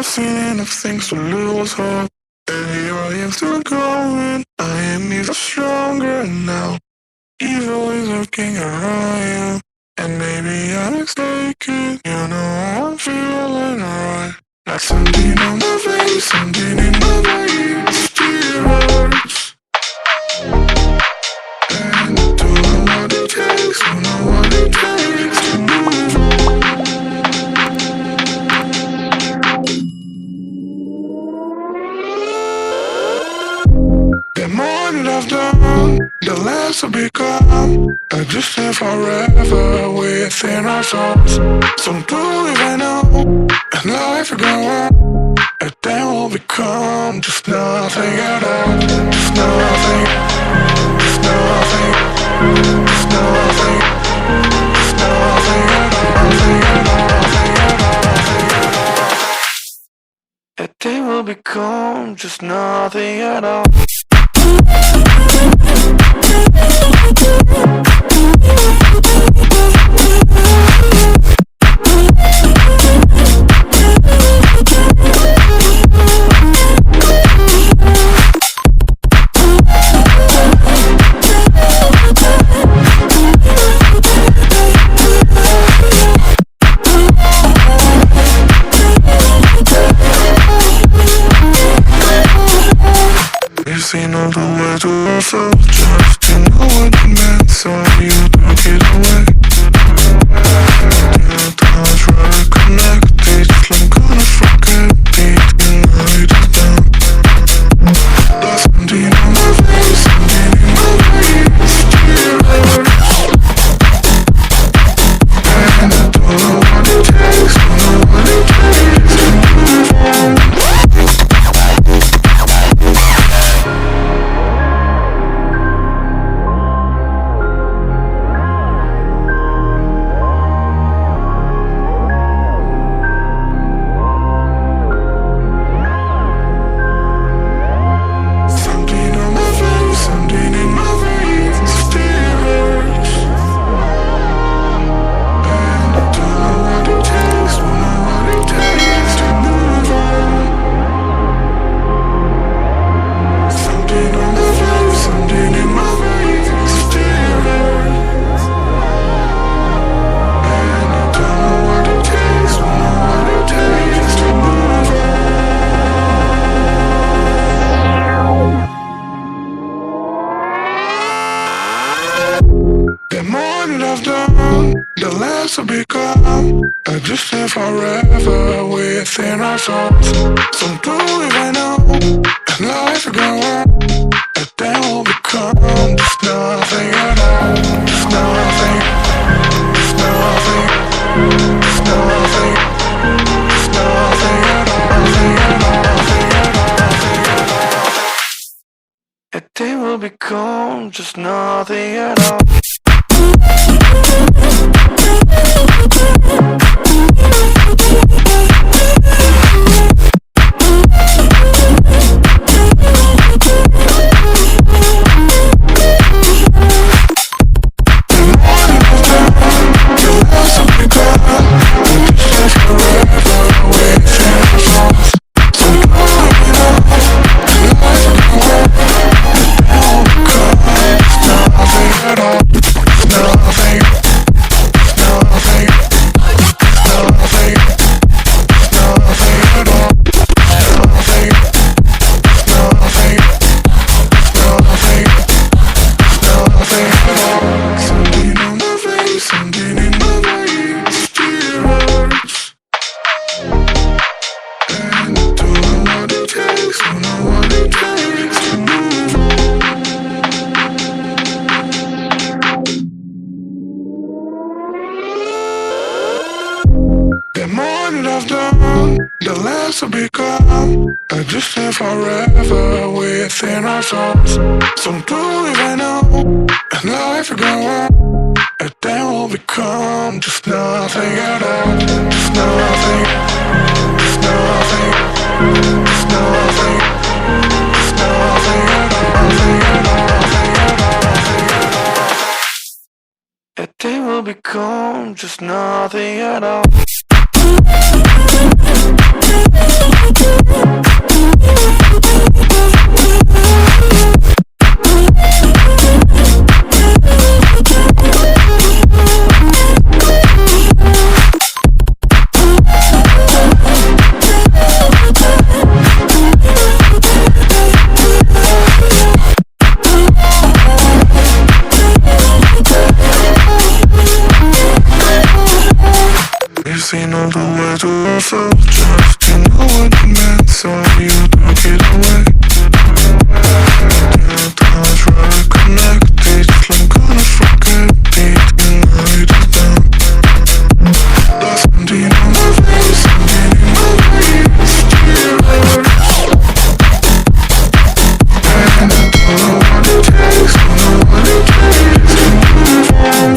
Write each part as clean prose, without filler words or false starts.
I've seen enough things to lose hope. And here I am still going. I am even stronger now. Evil is lurking around you, and maybe I'm mistaken. You know I'm feeling alright. Like something on my face, something in my veins still hurts. And I don't know what it takes, don't know what it takes to move on. The more that I've done, the less I become. I just live forever within our souls. Some don't even know, and life will go on. And then we'll become just nothing at all. Just nothing, just nothing, just nothing, just nothing at all, nothing at all, nothing at all, nothing at all. And then we'll become just nothing at all. Seen all the way to ourselves, just to know what it meant, so you took it away. The thoughts were connected, I'm gonna forget it, the night is done. There's something on my face, something in my veins, still hurts. And I don't know what it takes, don't know what it takes to move on. The less I become, I just live forever within our souls. Some don't even know, and life will go on. And then we'll become just nothing at all. Just nothing, just nothing, just nothing, just nothing at all, nothing at all, nothing at all, nothing at all. And then we'll become just nothing at all. The more that I've done, the less I become. I just live forever within our souls. Some don't even know, and life will go on. And then we'll become just nothing at all. Just nothing, just nothing, just nothing, just nothing at all, nothing at all, nothing at all, nothing at all. And then we'll become just nothing at all. So just to know what it meant, so you took it away. The dots were connected, I'm gonna forget it tonight is done. There's something on my face, something in my veins, tears. And I don't know what it takes, don't know what it takes to move on.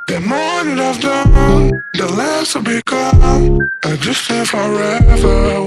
The more that I've done, the less I become. I just stay forever.